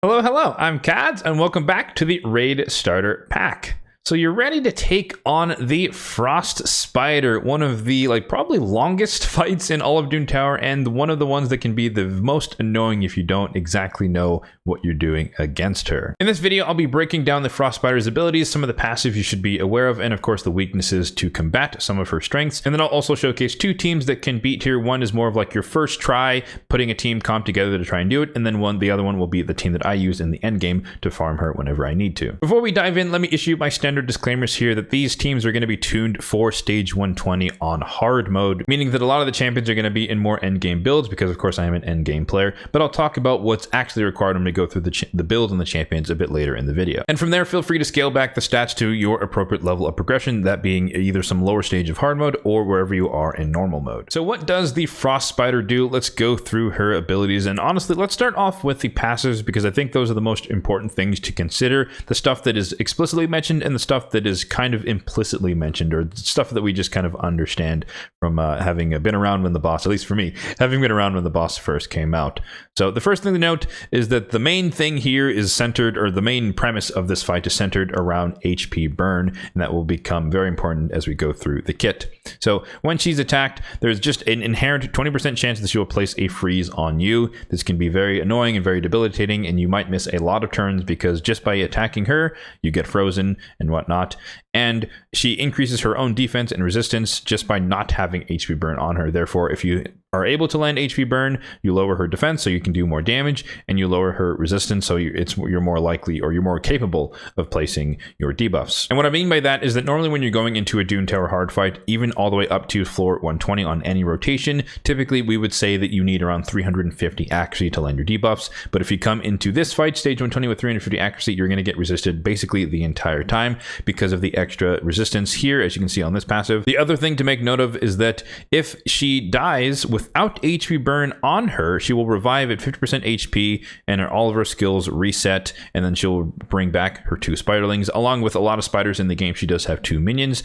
Hello, hello, I'm Kads, and welcome back to the Raid Starter Pack. So you're ready to take on the Frost Spider, one of the probably longest fights in all of Doom Tower, and one of the ones that can be the most annoying if you don't exactly know what you're doing against her. In this video, I'll be breaking down the Frost Spider's abilities, some of the passives you should be aware of, and of course the weaknesses to combat some of her strengths. And then I'll also showcase two teams that can beat here. One is more of like your first try, putting a team comp together to try and do it, and then the other one will be the team that I use in the endgame to farm her whenever I need to. Before we dive in, let me issue my standard disclaimers here that these teams are going to be tuned for stage 120 on hard mode, meaning that a lot of the champions are going to be in more endgame builds because of course I am an endgame player, but I'll talk about what's actually required when we go through the build and the champions a bit later in the video. And from there, feel free to scale back the stats to your appropriate level of progression, that being either some lower stage of hard mode or wherever you are in normal mode. So what does the Frost Spider do? Let's go through her abilities, and honestly, let's start off with the passives because I think those are the most important things to consider. The stuff that is explicitly mentioned and the stuff that is kind of implicitly mentioned, or stuff that we just kind of understand from having been around when the boss, at least for me, having been around when the boss first came out. So the first thing to note is that the main thing here is centered, or the main premise of this fight is centered around HP burn, and that will become very important as we go through the kit. So when she's attacked, there's just an inherent 20% chance that she will place a freeze on you. This can be very annoying and very debilitating, and you might miss a lot of turns because just by attacking her, you get frozen and whatnot. And she increases her own defense and resistance just by not having HP burn on her. Therefore, if you are able to land HP burn, you lower her defense so you can do more damage, and you lower her resistance so you're more likely, or you're more capable of placing your debuffs. And what I mean by that is that normally when you're going into a Doom Tower hard fight, even all the way up to floor 120 on any rotation, typically we would say that you need around 350 accuracy to land your debuffs. But if you come into this fight, stage 120 with 350 accuracy, you're going to get resisted basically the entire time because of the extra resistance here, as you can see on this passive. The other thing to make note of is that if she dies without HP burn on her, she will revive at 50% HP and all of her skills reset, and then she'll bring back her two spiderlings. Along with a lot of spiders in the game, she does have two minions,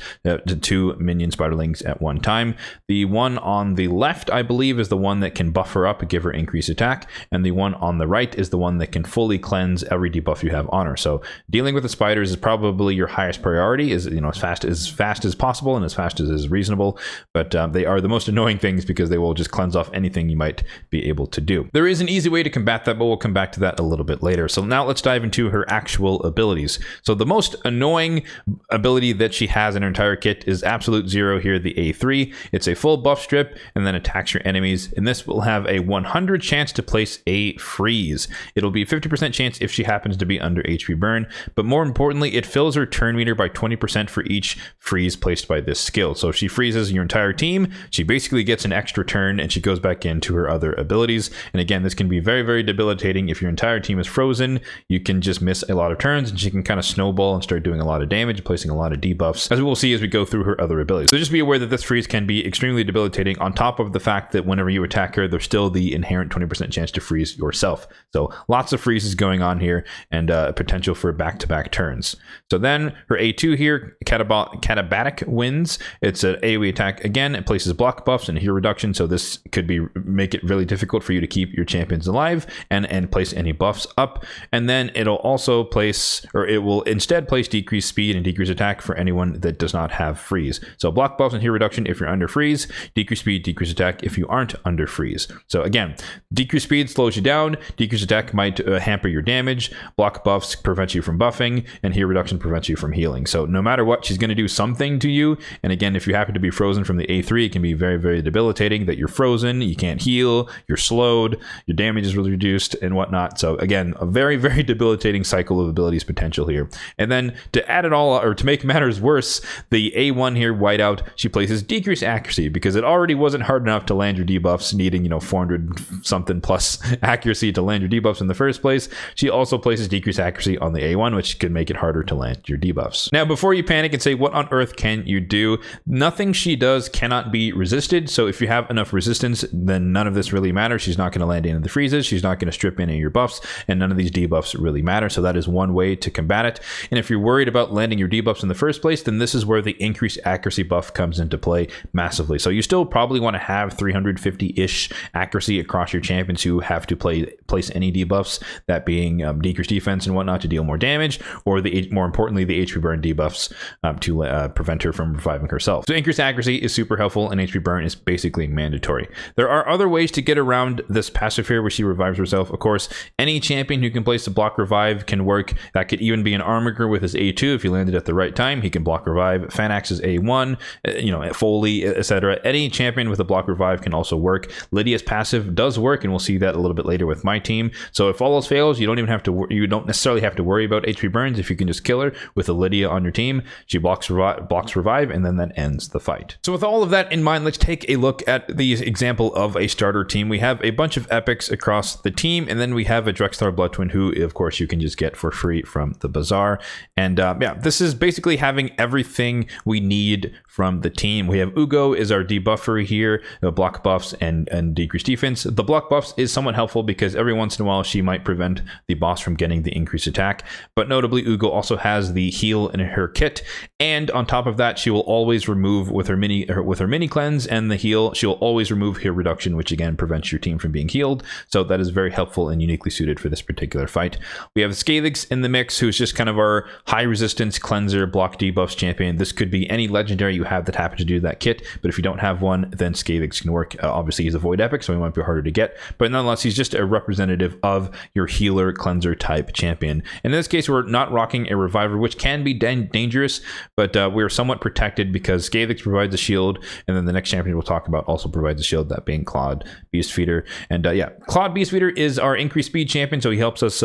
two minion spiderlings at one time. The one on the left, I believe, is the one that can buff her up and give her increased attack, and the one on the right is the one that can fully cleanse every debuff you have on her. So dealing with the spiders is probably your highest priority, is as fast as possible and as fast as is reasonable, but they are the most annoying things because they will just cleanse off anything you might be able to do. There is an easy way to combat that, but we'll come back to that a little bit later. So now let's dive into her actual abilities. So the most annoying ability that she has in her entire kit is Absolute Zero here, the A3. It's a full buff strip and then attacks your enemies, and this will have a 100 chance to place a freeze. It'll be 50% chance if she happens to be under HP burn, but more importantly, it fills her turn meter by 20% for each freeze placed by this skill. So if she freezes your entire team, she basically gets an extra turn and she goes back into her other abilities. And again, this can be very, very debilitating. If your entire team is frozen, you can just miss a lot of turns and she can kind of snowball and start doing a lot of damage, placing a lot of debuffs, as we will see as we go through her other abilities. So just be aware that this freeze can be extremely debilitating, on top of the fact that whenever you attack her, there's still the inherent 20% chance to freeze yourself. So lots of freezes going on here, and potential for back-to-back turns. So then her A2 here, Katabatic Winds. It's an AoE attack again. It places block buffs and hero reduction, so this could make it really difficult for you to keep your champions alive and place any buffs up. And then it'll also it will instead place decreased speed and decreased attack for anyone that does not have freeze. So block buffs and hero reduction if you're under freeze, decreased speed, decreased attack if you aren't under freeze. So again, decreased speed slows you down, decreased attack might hamper your damage, block buffs prevent you from buffing, and hero reduction prevents you from healing. So no matter what, she's going to do something to you. And again, if you happen to be frozen from the A3, it can be very, very debilitating that you're frozen, you can't heal, you're slowed, your damage is really reduced and whatnot. So again, a very, very debilitating cycle of abilities potential here. And then to add it all, or to make matters worse, the A1 here, Whiteout, she places decreased accuracy because it already wasn't hard enough to land your debuffs, needing 400 something plus accuracy to land your debuffs in the first place. She also places decreased accuracy on the A1, which can make it harder to land your debuffs. Now, before you panic and say, what on earth can you do? Nothing she does cannot be resisted. So if you have enough resistance resistance, then none of this really matters. She's not going to land into the freezes. She's not going to strip any of your buffs, and none of these debuffs really matter. So that is one way to combat it. And if you're worried about landing your debuffs in the first place, then this is where the increased accuracy buff comes into play massively. So you still probably want to have 350-ish accuracy across your champions who have to place any debuffs, that being decreased defense and whatnot to deal more damage, or more importantly, the HP burn debuffs to prevent her from reviving herself. So increased accuracy is super helpful, and HP burn is basically mandatory. There are other ways to get around this passive here where she revives herself. Of course, any champion who can place a block revive can work. That could even be an Armiger with his A2 if he landed at the right time. He can block revive. Fanax is A1, Foley, etc. Any champion with a block revive can also work. Lydia's passive does work, and we'll see that a little bit later with my team. So if all else fails, you don't necessarily have to worry about HP burns. If you can just kill her with a Lydia on your team, she blocks revive, and then that ends the fight. So with all of that in mind, let's take a look at the example of a starter team. We have a bunch of epics across the team, and then we have a Drexthar Blood Twin, who of course you can just get for free from the bazaar. And this is basically having everything we need from the team. We have Ugo is our debuffer here, block buffs and decreased defense. The block buffs is somewhat helpful because every once in a while she might prevent the boss from getting the increased attack. But notably, Ugo also has the heal in her kit, and on top of that, she will always remove with her mini cleanse and the heal. She will always remove heal reduction, which again prevents your team from being healed. So that is very helpful and uniquely suited for this particular fight. We have Scathix in the mix, who's just kind of our high resistance cleanser block debuffs champion. This could be any legendary you have that happen to do that kit, but if you don't have one, then Scathix can work. Obviously, he's a void epic, so he might be harder to get, but nonetheless, he's just a representative of your healer cleanser type champion. In this case, we're not rocking a reviver, which can be dangerous, but we're somewhat protected because Scathix provides a shield, and then the next champion we'll talk about also provides a shield, that being Claude Beastfeeder. And Claude Beastfeeder is our increased speed champion, so he helps us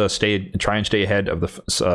try and stay ahead of the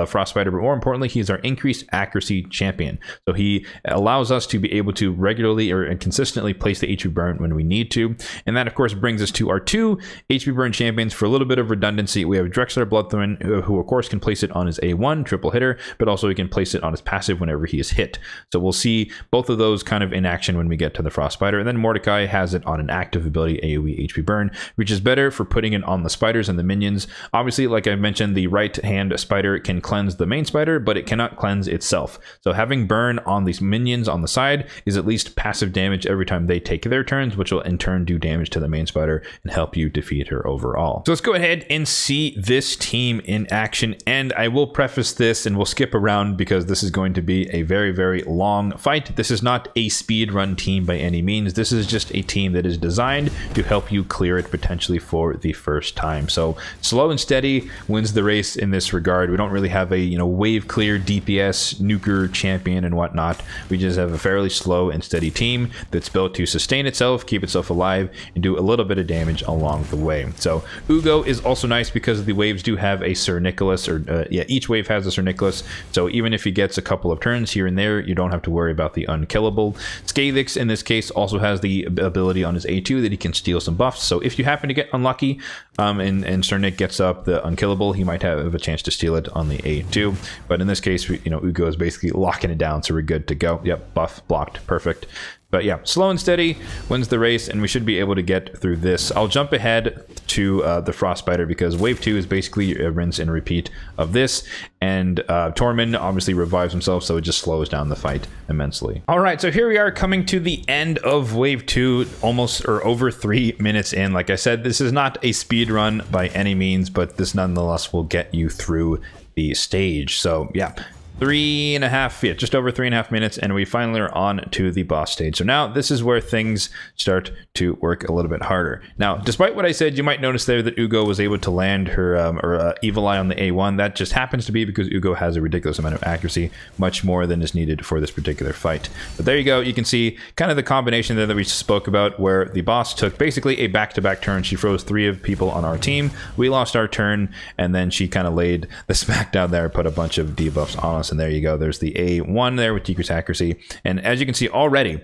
Frost Spider, but more importantly, he's our increased accuracy champion. So he allows us to be able to regularly or consistently place the HP burn when we need to. And that of course brings us to our two HP burn champions. For a little bit of redundancy, we have Drexthar Blood Twin, who of course can place it on his A1 triple hitter, but also he can place it on his passive whenever he is hit. So we'll see both of those kind of in action when we get to the Frost Spider. And then Mordecai has it on an active ability, AoE HP burn, which is better for putting it on the spiders and the minions. Obviously, like I mentioned, the right hand spider can cleanse the main spider, but it cannot cleanse itself. So having burn on these minions on the side is at least passive damage every time they take their turns, which will in turn do damage to the main spider and help you defeat her overall. So let's go ahead and see this team in action. And I will preface this, and we'll skip around because this is going to be a very, very long fight. This is not a speed run team by any means. This is just a team that is designed to help you clear it potentially for the first time. So slow and steady wins the race in this regard. We don't really have a wave clear DPS nuker champion and whatnot. We just have a fairly slow and steady team that's built to sustain itself, keep itself alive, and do a little bit of damage along the way. So Ugo is also nice because the waves do have a Sir Nicholas, each wave has a Sir Nicholas. So even if he gets a couple of turns here and there, you don't have to worry about the unkillable. Scathix in this case also has the ability on his A2 that he can steal some buffs. So if you happen to get unlucky and Sir Nick gets up the unkillable, he might have a chance to steal it on the A2. But in this case, Ugo is basically locking it down, so we're good to go. Yep, buff blocked, perfect. But yeah, slow and steady wins the race, and we should be able to get through this. I'll jump ahead to the Frost Spider because wave 2 is basically a rinse and repeat of this, and Tormund obviously revives himself, so it just slows down the fight immensely. All right, so here we are coming to the end of wave 2, almost or over 3 minutes in. Like I said, this is not a speed run by any means, but this nonetheless will get you through the stage. So yeah, just over 3.5 minutes, and we finally are on to the boss stage. So now this is where things start to work a little bit harder. Now, despite what I said, you might notice there that Ugo was able to land her Evil Eye on the A1. That just happens to be because Ugo has a ridiculous amount of accuracy, much more than is needed for this particular fight. But there you go. You can see kind of the combination there that we spoke about, where the boss took basically a back-to-back turn. She froze 3 of people on our team. We lost our turn, and then she kind of laid the smack down there, put a bunch of debuffs on us. And there you go, there's the A1 there with decreased accuracy, and as you can see already,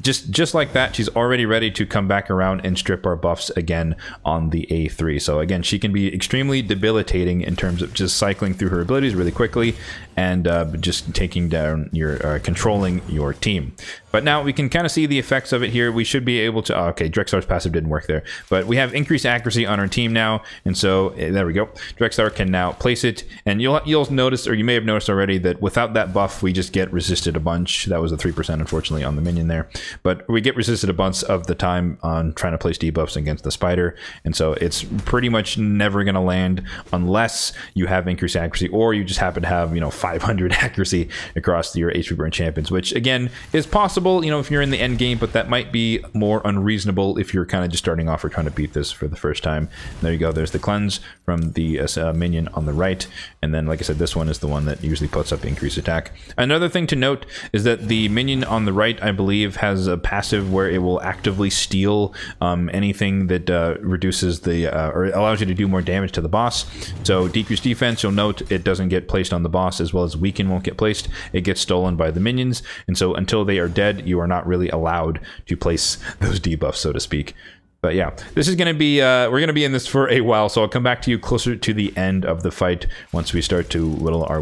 just like that, she's already ready to come back around and strip our buffs again on the A3. So again, she can be extremely debilitating in terms of just cycling through her abilities really quickly and just taking down your controlling your team. But now we can kind of see the effects of it here. We should be able to... Oh, okay, Drexar's passive didn't work there. But we have increased accuracy on our team now. And so, there we go. Drexar can now place it. And you'll notice, or you may have noticed already, that without that buff, we just get resisted a bunch. That was a 3%, unfortunately, on the minion there. But we get resisted a bunch of the time on trying to place debuffs against the spider. And so it's pretty much never going to land unless you have increased accuracy, or you just happen to have, 500 accuracy across your HP burn champions, which, again, is possible, if you're in the end game, but that might be more unreasonable if you're kind of just starting off or trying to beat this for the first time. And there you go. There's the cleanse from the minion on the right. And then, like I said, this one is the one that usually puts up increased attack. Another thing to note is that the minion on the right, I believe, has a passive where it will actively steal anything that reduces the, or allows you to do more damage to the boss. So decreased defense, you'll note it doesn't get placed on the boss, as well as weaken won't get placed. It gets stolen by the minions. And so until they are dead, you are not really allowed to place those debuffs, so to speak. But yeah, this is going to be, we're going to be in this for a while, so I'll come back to you closer to the end of the fight once we start to whittle our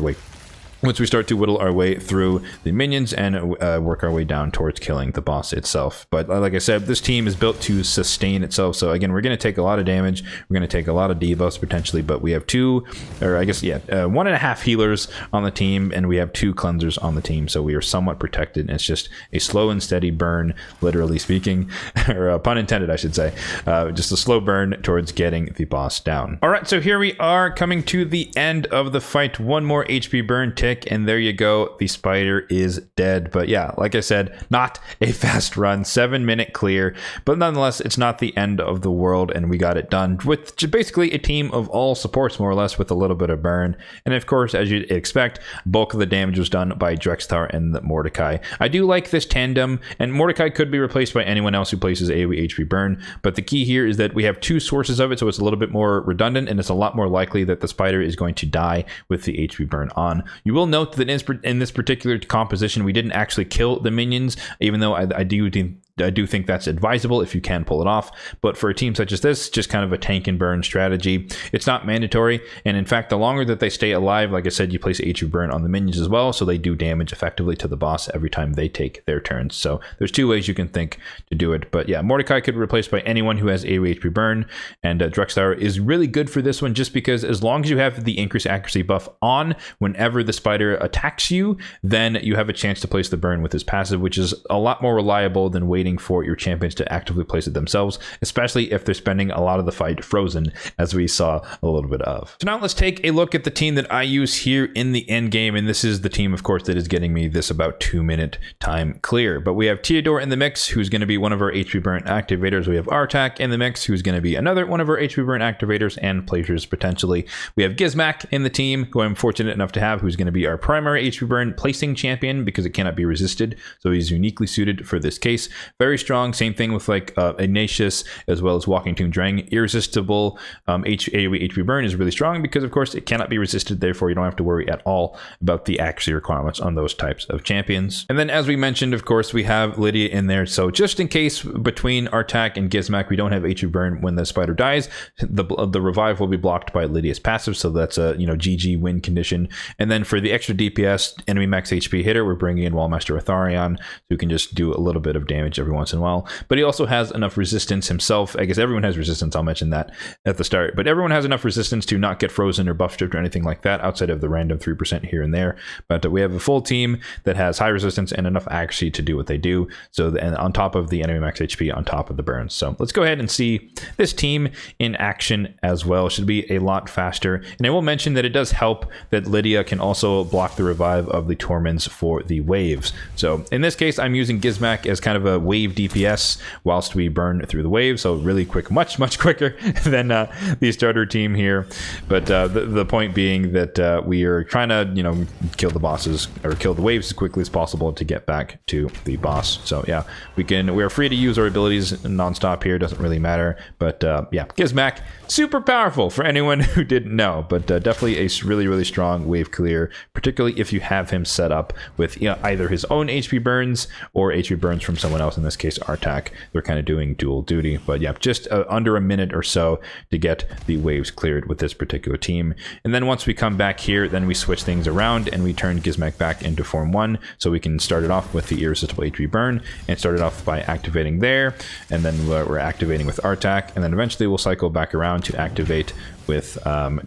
way through the minions and work our way down towards killing the boss itself. But like I said, this team is built to sustain itself. So again, we're going to take a lot of damage. We're going to take a lot of debuffs potentially, but we have 1.5 healers on the team, and we have 2 cleansers on the team. So we are somewhat protected, and it's just a slow and steady burn, literally speaking, or pun intended, I should say. Just a slow burn towards getting the boss down. All right, so here we are coming to the end of the fight. One more HP burn tick, and there you go. The spider is dead. But yeah, like I said, not a fast run, 7-minute clear, but nonetheless, it's not the end of the world, and we got it done with basically a team of all supports, more or less, with a little bit of burn. And of course, as you'd expect, bulk of the damage was done by Drexar and the Mordecai. I do like this tandem, and Mordecai could be replaced by anyone else who places AoE HP burn, but the key here is that we have 2 sources of it, so it's a little bit more redundant, and it's a lot more likely that the spider is going to die with the HP burn on. You will note that in this particular composition, we didn't actually kill the minions, even though I do think that's advisable if you can pull it off. But for a team such as this, just kind of a tank and burn strategy. It's not mandatory, and in fact, the longer that they stay alive, like I said, you place HP burn on the minions as well, so they do damage effectively to the boss every time they take their turns. So there's 2 ways you can think to do it. But yeah, Mordecai could be replaced by anyone who has AoE HP burn, and Drexar is really good for this one, just because as long as you have the increased accuracy buff on whenever the spider attacks you, then you have a chance to place the burn with his passive, which is a lot more reliable than waiting for your champions to actively place it themselves, especially if they're spending a lot of the fight frozen, as we saw a little bit of. So now let's take a look at the team that I use here in the end game, and this is the team, of course, that is getting me this about 2-minute time clear. But we have Theodore in the mix, who's going to be one of our HP burn activators. We have Artak in the mix, who's going to be another one of our HP burn activators and placers potentially. We have Gizmak in the team, who I'm fortunate enough to have, who's going to be our primary HP burn placing champion because it cannot be resisted, so he's uniquely suited for this case. Very strong. Same thing with like Ignatius, as well as Walking Tomb Drang. Irresistible AoE HP burn is really strong because, of course, it cannot be resisted. Therefore, you don't have to worry at all about the accuracy requirements on those types of champions. And then, as we mentioned, of course, we have Lydia in there. So just in case between Artak and Gizmak we don't have HP burn when the spider dies, the revive will be blocked by Lydia's passive. So that's a GG win condition. And then for the extra DPS enemy max HP hitter, we're bringing in Wallmaster Atharion, who can just do a little bit of damage every once in a while. But he also has enough resistance himself. I guess everyone has resistance. I'll mention that at the start. But everyone has enough resistance to not get frozen or buff stripped or anything like that, outside of the random 3% here and there. But we have a full team that has high resistance and enough accuracy to do what they do. So, and on top of the enemy max HP, on top of the burns. So let's go ahead and see this team in action as well. It should be a lot faster. And I will mention that it does help that Lydia can also block the revive of the Torments for the waves. So in this case, I'm using Gizmak as kind of a wave DPS whilst we burn through the wave. So really quick, much quicker than the starter team here. But the point being that we are trying to, kill the bosses or kill the waves as quickly as possible to get back to the boss. So yeah, we are free to use our abilities nonstop here. Doesn't really matter. But yeah, Gizmak, super powerful for anyone who didn't know, but definitely a really strong wave clear, particularly if you have him set up with either his own HP burns or HP burns from someone else in this case Artak. They're kind of doing dual duty. But yeah, just under a minute or so to get the waves cleared with this particular team. And then once we come back here, then we switch things around and we turn Gizmek back into form 1. So we can start it off with the irresistible HP burn and start it off by activating there. And then we're activating with Artak. And then eventually we'll cycle back around to activate with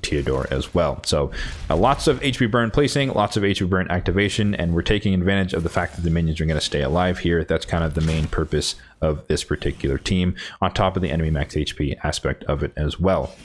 Theodore as well. So lots of HP burn placing, lots of HP burn activation, and we're taking advantage of the fact that the minions are going to stay alive here. That's kind of the main purpose of this particular team, on top of the enemy max HP aspect of it as well.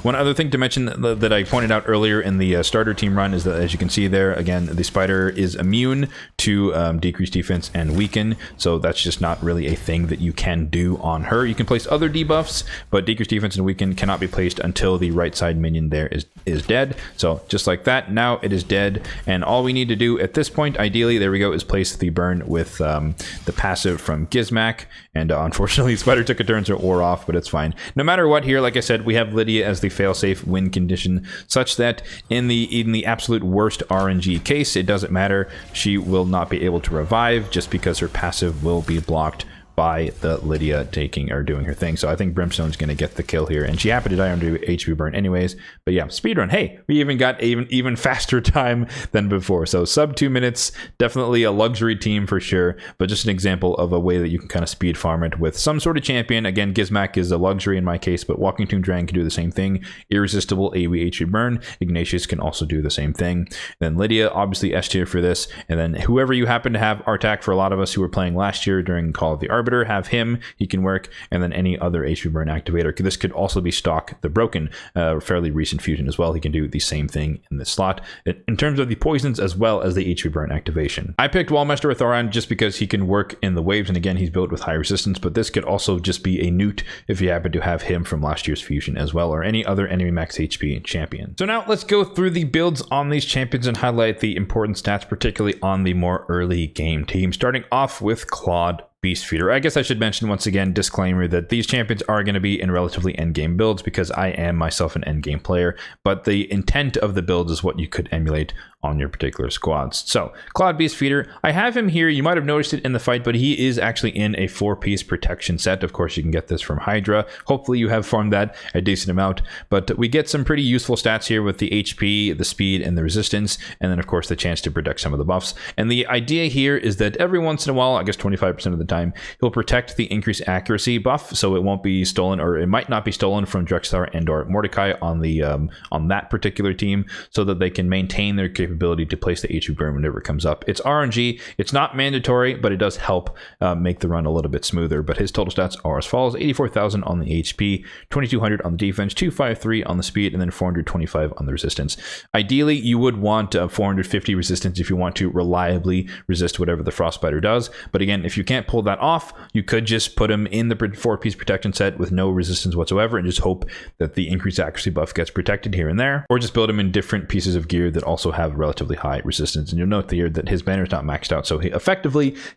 One other thing to mention that I pointed out earlier in the starter team run is that, as you can see there, again, the Spider is immune to decreased defense and weaken, so that's just not really a thing that you can do on her. You can place other debuffs, but decreased defense and weaken cannot be placed until the right side minion there is dead. So just like that, now it is dead, and all we need to do at this point, ideally, there we go, is place the burn with the passive from Gizmek, and unfortunately, Spider took a turn, so it wore off, but it's fine. No matter what here, like I said, we have Lydia as the failsafe win condition, such that in the absolute worst RNG case, it doesn't matter. She will not be able to revive just because her passive will be blocked by the Lydia taking or doing her thing. So I think Brimstone's going to get the kill here, and she happened to die under HP burn anyways. But yeah, speedrun. Hey, we even got even faster time than before. So sub 2 minutes, definitely a luxury team for sure, but just an example of a way that you can kind of speed farm it with some sort of champion. Again, Gizmek is a luxury in my case, but Walking Tomb Dragon can do the same thing. Irresistible AoE HP burn. Ignatius can also do the same thing. Then Lydia, obviously S tier for this, and then whoever you happen to have Artak, for a lot of us who were playing last year during Call of the Arbiter, have him, he can work, and then any other HP burn activator. This could also be Stock the Broken, fairly recent fusion as well. He can do the same thing in this slot in terms of the poisons as well as the HP burn activation. I picked Wallmaster with Thoran just because he can work in the waves, and again, he's built with high resistance, but this could also just be a newt if you happen to have him from last year's fusion as well, or any other enemy max HP champion. So now let's go through the builds on these champions and highlight the important stats, particularly on the more early game team, starting off with Claude Beastfeeder. I guess I should mention once again, disclaimer, that these champions are going to be in relatively endgame builds because I am myself an endgame player, but the intent of the build is what you could emulate on your particular squads. So Claude Beastfeeder, I have him here. You might have noticed it in the fight, but he is actually in a 4-piece protection set. Of course, you can get this from Hydra. Hopefully you have farmed that a decent amount, but we get some pretty useful stats here with the HP, the speed, and the resistance, and then of course the chance to protect some of the buffs. And the idea here is that every once in a while, I guess 25% of the time, he'll protect the increased accuracy buff, so it won't be stolen, or it might not be stolen from Drexthar and or Mordecai on the on that particular team, so that they can maintain their capability to place the HP burn whenever it comes up. It's RNG, it's not mandatory, but it does help make the run a little bit smoother. But his total stats are as follows: 84,000 on the HP, 2,200 on the defense, 253 on the speed, and then 425 on the resistance. Ideally, you would want 450 resistance if you want to reliably resist whatever the Frostbiter does. But again, if you can't pull that off, you could just put him in the 4-piece protection set with no resistance whatsoever and just hope that the increased accuracy buff gets protected here and there, or just build him in different pieces of gear that also have relatively high resistance. And you'll note here that his banner is not maxed out, so he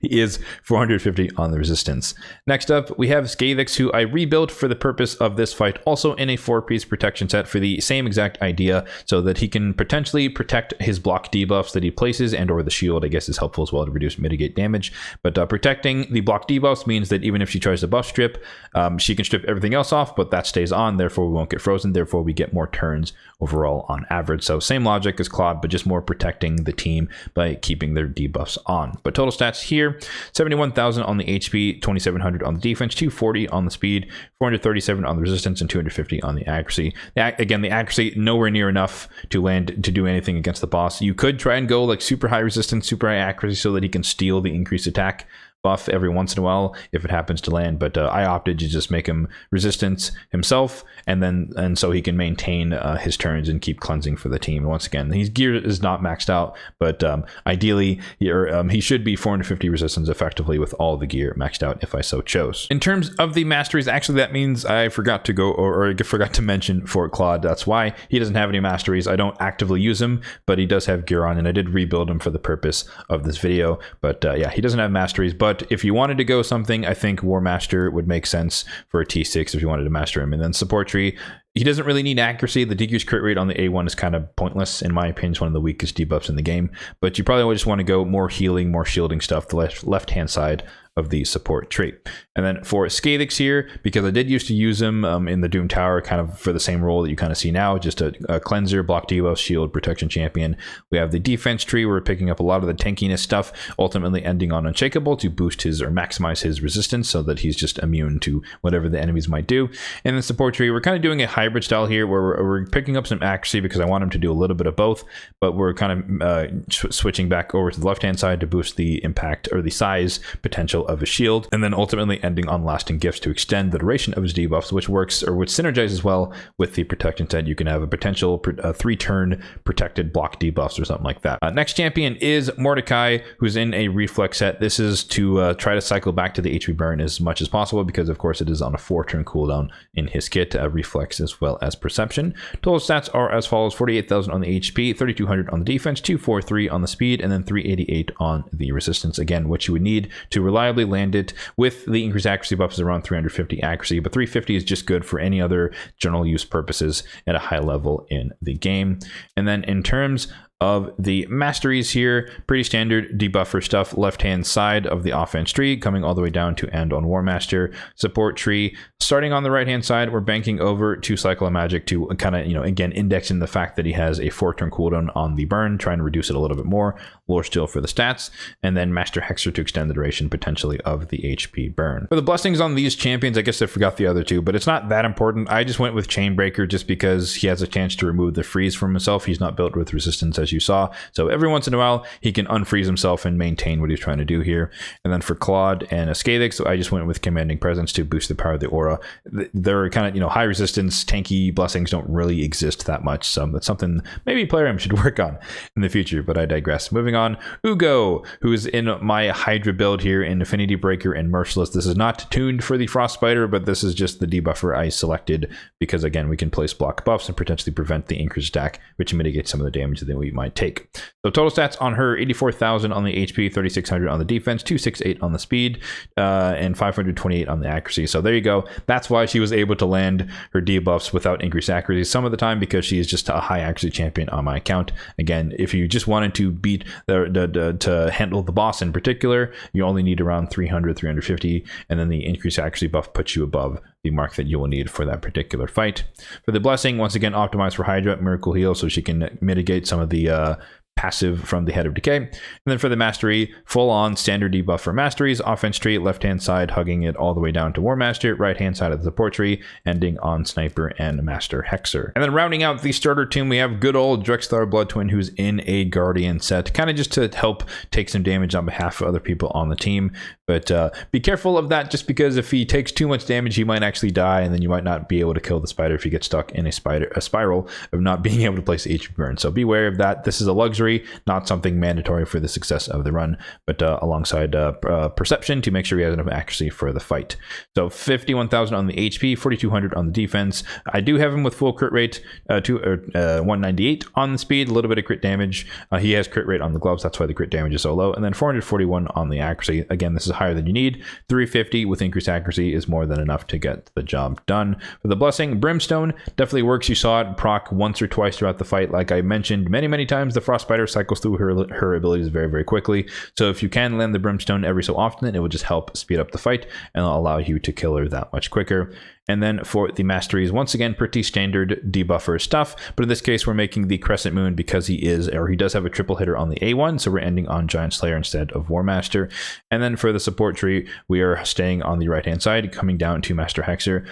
is 450 on the resistance. Next up, we have Skathix, who I rebuilt for the purpose of this fight, also in a 4-piece protection set for the same exact idea, so that he can potentially protect his block debuffs that he places, and or the shield, I guess, is helpful as well to reduce mitigate damage. But protecting the block debuffs means that even if she tries to buff strip, she can strip everything else off, but that stays on, therefore we won't get frozen, therefore we get more turns overall on average. So same logic as Claude, but just more protecting the team by keeping their debuffs on. But total stats here: 71,000 on the HP, 2,700 on the defense, 240 on the speed, 437 on the resistance, and 250 on the accuracy. Again, the accuracy nowhere near enough to land to do anything against the boss. You could try and go like super high resistance, super high accuracy, so that he can steal the increased attack buff every once in a while if it happens to land, but I opted to just make him resistance himself, and so he can maintain his turns and keep cleansing for the team. And once again, his gear is not maxed out, but ideally he should be 450 resistance effectively with all the gear maxed out if I so chose. In terms of the masteries, actually that means I forgot to go or I forgot to mention for Claude. That's why he doesn't have any masteries. I don't actively use him, but he does have gear on, and I did rebuild him for the purpose of this video. But yeah, he doesn't have masteries. But if you wanted to go something, I think War Master would make sense for a T6 if you wanted to master him. And then support tree, he doesn't really need accuracy. The decreased crit rate on the A1 is kind of pointless. In my opinion, it's one of the weakest debuffs in the game. But you probably just want to go more healing, more shielding stuff, the left-hand side of the support tree. And then for Skadix here, because I did used to use him in the Doom Tower kind of for the same role that you kind of see now, just a cleanser, block debuff, shield, protection champion. We have the defense tree, where we're picking up a lot of the tankiness stuff, ultimately ending on Unshakable to boost his or maximize his resistance so that he's just immune to whatever the enemies might do. And then support tree, we're kind of doing a hybrid style here where we're picking up some accuracy because I want him to do a little bit of both, but we're kind of switching back over to the left hand side to boost the impact or the size potential of his shield, and then ultimately ending on lasting gifts to extend the duration of his debuffs, which works or which synergizes well with the protection set. You can have a potential 3-turn protected block debuffs or something like that. Next champion is Mordecai, who's in a reflex set. This is to try to cycle back to the HP burn as much as possible because of course it is on a 4-turn cooldown in his kit, reflex as well as perception. Total stats are as follows: 48,000 on the HP, 3,200 on the defense, 243 on the speed, and then 388 on the resistance. Again, what you would need to reliably land it with the increased accuracy buff is around 350 accuracy, but 350 is just good for any other general use purposes at a high level in the game. And then in terms of the masteries here, pretty standard debuffer stuff. Left hand side of the offense tree, coming all the way down to end on War Master. Support tree, starting on the right hand side, we're banking over to Cycle of Magic to kind of, again, indexing the fact that he has a 4-turn cooldown on the burn, trying to reduce it a little bit more. Lore Steel for the stats, and then Master Hexer to extend the duration potentially of the HP burn. For the blessings on these champions, I guess I forgot the other two, but it's not that important. I just went with Chainbreaker just because he has a chance to remove the freeze from himself. He's not built with resistance, as you saw, so every once in a while he can unfreeze himself and maintain what he's trying to do here. And then for Claude and Skadix, so I just went with Commanding Presence to boost the power of the aura. They're kind of high resistance, tanky blessings don't really exist that much, so that's something maybe Player M should work on in the future, but I digress. Moving on, Ugo, who is in my Hydra build here in Affinity Breaker and Merciless. This is not tuned for the Frost Spider, but this is just the debuffer I selected because, again, we can place block buffs and potentially prevent the increased stack, which mitigates some of the damage that we might take. So total stats on her: 84,000 on the HP, 3,600 on the defense, 268 on the speed, and 528 on the accuracy. So there you go. That's why she was able to land her debuffs without increased accuracy some of the time, because she is just a high accuracy champion on my account. Again, if you just wanted to beat to handle the boss in particular, you only need around 300, 350, and then the increased accuracy buff puts you above the mark that you will need for that particular fight. For the blessing, once again, optimized for Hydra, Miracle Heal, so she can mitigate some of the passive from the Head of Decay. And then for the mastery, full on standard debuff for masteries, offense tree, left hand side, hugging it all the way down to War Master, right hand side of the support tree, ending on Sniper and Master Hexer. And then rounding out the starter team, we have good old Drexthar Blood Twin, who's in a Guardian set, kind of just to help take some damage on behalf of other people on the team. But be careful of that, just because if he takes too much damage, he might actually die, and then you might not be able to kill the spider if you get stuck in a spiral of not being able to place HP burn. So beware of that. This is a luxury, not something mandatory for the success of the run, but alongside perception to make sure he has enough accuracy for the fight. So 51,000 on the HP, 4,200 on the defense. I do have him with full crit rate, 198 on the speed, a little bit of crit damage. He has crit rate on the gloves, that's why the crit damage is so low, and then 441 on the accuracy. Again, this is higher than you need. 350 with increased accuracy is more than enough to get the job done. For the blessing, Brimstone definitely works. You saw it proc once or twice throughout the fight. Like I mentioned many times, the Frost Spider cycles through her abilities very quickly. So if you can land the Brimstone every so often, it will just help speed up the fight and allow you to kill her that much quicker. And then for the masteries, once again, pretty standard debuffer stuff. But in this case, we're making the Crescent Moon because he does have a triple hitter on the A1. So we're ending on Giant Slayer instead of War Master. And then for the support tree, we are staying on the right-hand side, coming down to Master Hexer,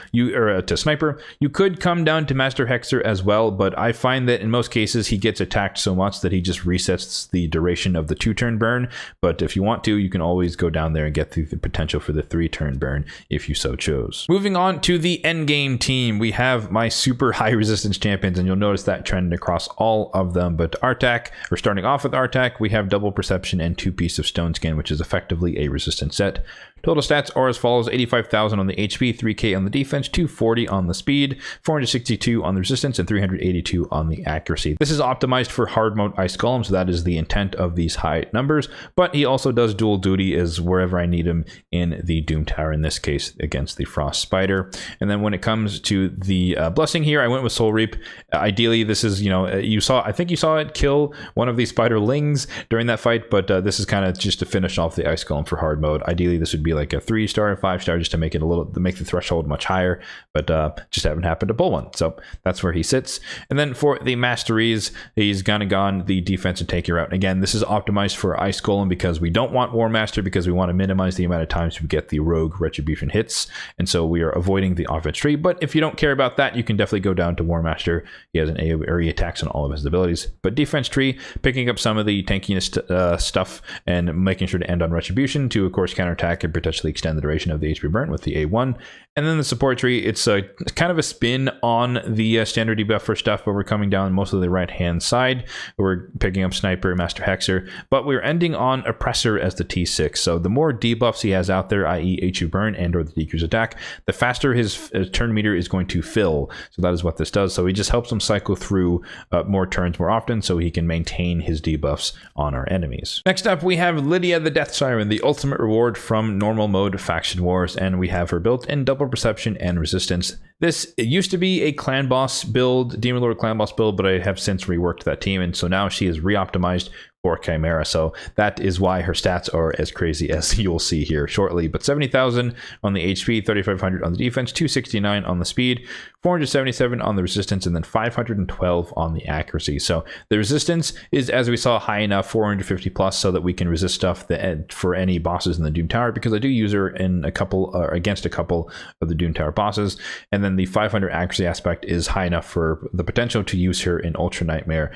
to Sniper. You could come down to Master Hexer as well, but I find that in most cases, he gets attacked so much that he just resets the duration of the 2-turn burn. But if you want to, you can always go down there and get the potential for the 3-turn burn if you so chose. Moving on to the Endgame team, we have my super high resistance champions, and you'll notice that trend across all of them. But Artak, we're starting off with Artak. We have double perception and 2 pieces of stone skin, which is effectively a resistance set. Total stats are as follows: 85,000 on the HP, 3k on the defense, 240 on the speed, 462 on the resistance, and 382 on the accuracy. This is optimized for hard mode Ice Golem, so that is the intent of these high numbers, but he also does dual duty as wherever I need him in the Doom Tower, in this case against the Frost Spider. And then when it comes to the blessing here, I went with Soul Reap. Ideally, this is, I think you saw it kill one of these spiderlings during that fight, but this is kind of just to finish off the Ice Golem for hard mode. Ideally, this would be like a 3-star, 5-star, just to make it make the threshold much higher, but just haven't happened to pull one. So that's where he sits. And then for the masteries, he's gone the defensive tanky route. Again, this is optimized for Ice Golem because we don't want War Master, because we want to minimize the amount of times we get the rogue retribution hits, and so we are avoiding the offense tree. But if you don't care about that, you can definitely go down to War Master. He has an AoE area attacks on all of his abilities. But defense tree, picking up some of the tankiness stuff and making sure to end on retribution to, of course, counterattack and potentially extend the duration of the HP burn with the A1. And then the support tree, it's kind of a spin on the standard debuff for stuff, but we're coming down mostly the right hand side. We're picking up Sniper, Master Hexer, but we're ending on Oppressor as the T6. So the more debuffs he has out there, i.e. HP burn and or the decrease attack, the faster his turn meter is going to fill. So that is what this does. So he just helps him cycle through more turns more often, so he can maintain his debuffs on our enemies. Next up, we have Lydia the Death Siren, the ultimate reward from normal mode Faction Wars, and we have her built in double perception and resistance. This used to be a clan boss build, Demon Lord clan boss build, but I have since reworked that team, and so now she is re-optimized for Chimera. So that is why her stats are as crazy as you'll see here shortly. But 70,000 on the HP, 3,500 on the defense, 269 on the speed, 477 on the resistance, and then 512 on the accuracy. So the resistance is, as we saw, high enough, 450 plus, so that we can resist stuff for any bosses in the Doom Tower, because I do use her in against a couple of the Doom Tower bosses. And then the 500 accuracy aspect is high enough for the potential to use her in Ultra Nightmare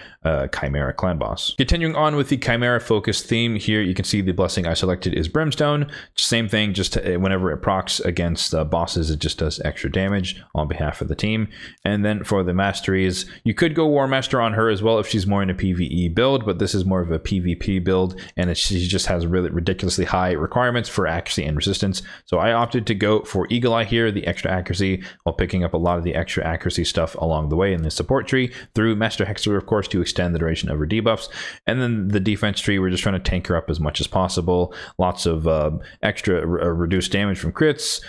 Chimera clan boss. Continuing on with the Chimera focus theme here, you can see the blessing I selected is Brimstone. Same thing, just whenever it procs against bosses, it just does extra damage on behalf of the team. And then for the masteries, you could go War Master on her as well if she's more in a PvE build, but this is more of a PvP build, and she just has really ridiculously high requirements for accuracy and resistance. So I opted to go for Eagle Eye here, the extra accuracy, while picking up a lot of the extra accuracy stuff along the way in the support tree through Master Hexer, of course, to extend the duration of her debuffs. And then the defense tree, we're just trying to tank her up as much as possible. Lots of extra reduced damage from crits,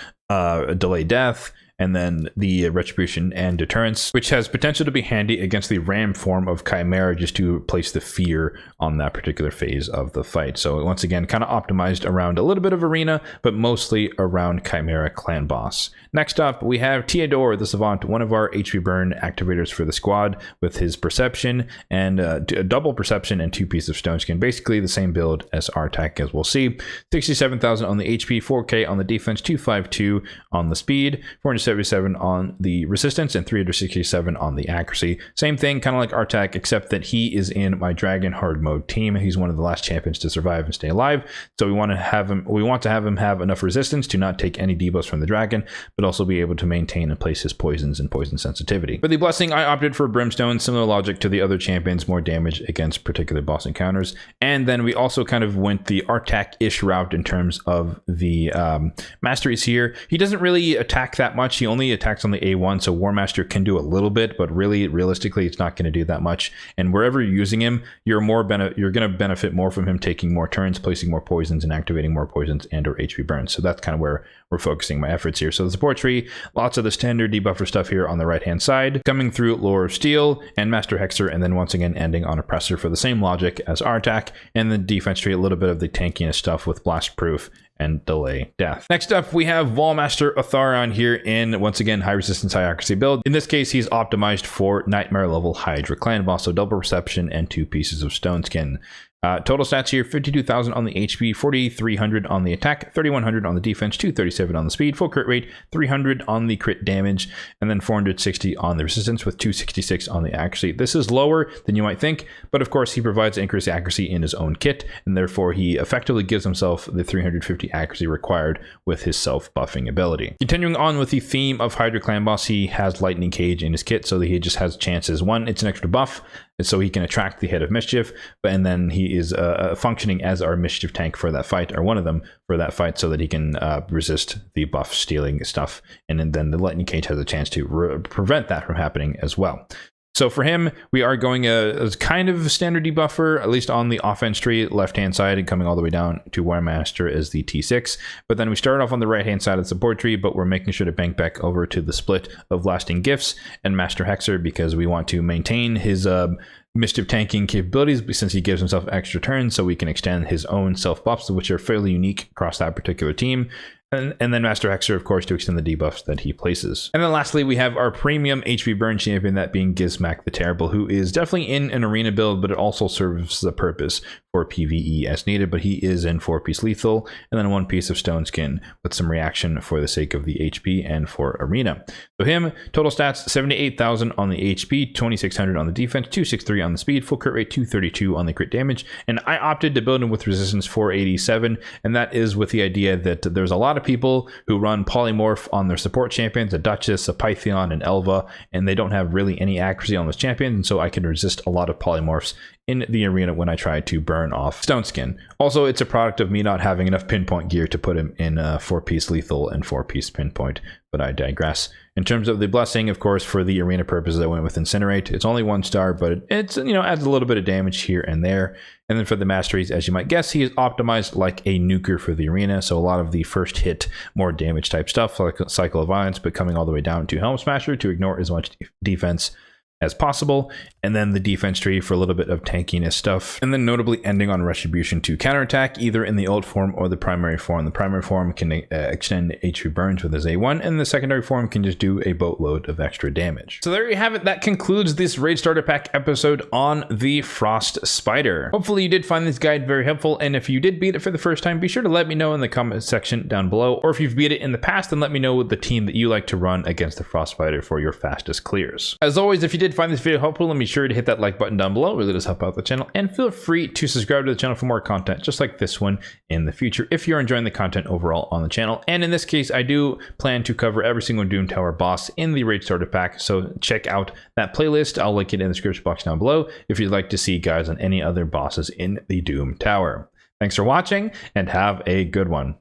delay death, and then the retribution and deterrence, which has potential to be handy against the ram form of Chimera, just to place the fear on that particular phase of the fight. So once again, kind of optimized around a little bit of arena, but mostly around Chimera clan boss. Next up, we have Theodore the Savant, one of our HP burn activators for the squad, with his perception and a double perception and 2 pieces of stone skin. Basically the same build as Artak, as we'll see. 67,000 on the HP, 4K on the defense, 252 on the speed, 477 on the resistance, and 367 on the accuracy. Same thing, kind of like Artak, except that he is in my Dragon hard mode team. He's one of the last champions to survive and stay alive. So we want to have him have enough resistance to not take any debuffs from the dragon, but also be able to maintain and place his poisons and poison sensitivity. For the blessing, I opted for Brimstone, similar logic to the other champions, more damage against particular boss encounters. And then we also kind of went the Artak-ish route in terms of the masteries here. He doesn't really attack that much. He only attacks on the A1, so War Master can do a little bit, but really, realistically, it's not going to do that much. And wherever you're using him, you're going to benefit more from him taking more turns, placing more poisons, and activating more poisons and or HP burns. So that's kind of where we're focusing my efforts here. So the support tree, lots of the standard debuffer stuff here on the right-hand side, coming through Lore of Steel and Master Hexer, and then once again ending on Oppressor for the same logic as Artak. And the defense tree, a little bit of the tankiness stuff with Blast Proof and Delay Death. Next up, we have Wallmaster Otharon here in, once again, high resistance, high accuracy build. In this case, he's optimized for Nightmare level Hydra clan boss, so double perception and 2 pieces of stone skin. Total stats here, 52,000 on the HP, 4,300 on the attack, 3,100 on the defense, 237 on the speed, full crit rate, 300 on the crit damage, and then 460 on the resistance with 266 on the accuracy. This is lower than you might think, but of course he provides increased accuracy in his own kit, and therefore he effectively gives himself the 350 accuracy required with his self-buffing ability. Continuing on with the theme of Hydra Clan Boss, he has Lightning Cage in his kit, so that he just has chances. One, it's an extra buff, so he can attract the Head of Mischief, and then he is functioning as our mischief tank for that fight, or one of them for that fight, so that he can resist the buff stealing stuff, and then the Lightning Cage has a chance to prevent that from happening as well. So for him, we are going a kind of standard debuffer, at least on the offense tree, left-hand side, and coming all the way down to War Master as the T6. But then we start off on the right-hand side of the support tree, but we're making sure to bank back over to the split of Lasting Gifts and Master Hexer because we want to maintain his mischief tanking capabilities since he gives himself extra turns, so we can extend his own self buffs, which are fairly unique across that particular team. And then Master Hexer, of course, to extend the debuffs that he places. And then lastly, we have our premium HP burn champion, that being Gizmak the Terrible, who is definitely in an arena build, but it also serves the purpose for PvE as needed. But he is in 4-piece lethal and then 1 piece of stone skin with some reaction for the sake of the HP and for arena. So him, total stats 78,000 on the HP, 2,600 on the defense, 263 on the speed, full crit rate 232 on the crit damage. And I opted to build him with resistance 487, and that is with the idea that there's a lot of people who run polymorph on their support champions, a Duchess, a Pythion, and Elva, and they don't have really any accuracy on those champions, and so I can resist a lot of polymorphs in the arena when I try to burn off Stone Skin. Also, it's a product of me not having enough pinpoint gear to put him in 4-piece lethal and 4-piece pinpoint, but I digress. In terms of the blessing, of course, for the arena purposes, I went with Incinerate. It's only 1 star, but it's, adds a little bit of damage here and there. And then for the masteries, as you might guess, he is optimized like a nuker for the arena. So a lot of the first hit, more damage type stuff, like Cycle of Violence, but coming all the way down to Helm Smasher to ignore as much defense as possible, and then the defense tree for a little bit of tankiness stuff, and then notably ending on Retribution to counterattack either in the ult form or the primary form. The primary form can extend HP burns with his A1, and the secondary form can just do a boatload of extra damage. So there you have it. That concludes this Raid Starter Pack episode on the Frost Spider. Hopefully you did find this guide very helpful, and if you did beat it for the first time, be sure to let me know in the comment section down below, or if you've beat it in the past, then let me know the team that you like to run against the Frost Spider for your fastest clears. As always, if you did find this video helpful, then be sure to hit that like button down below. It really does help out the channel, and feel free to subscribe to the channel for more content just like this one in the future if you're enjoying the content overall on the channel. And in this case, I do plan to cover every single Doom Tower boss in the Raid Starter Pack, so check out that playlist. I'll link it in the description box down below if you'd like to see guides on any other bosses in the Doom Tower. Thanks for watching, and have a good one.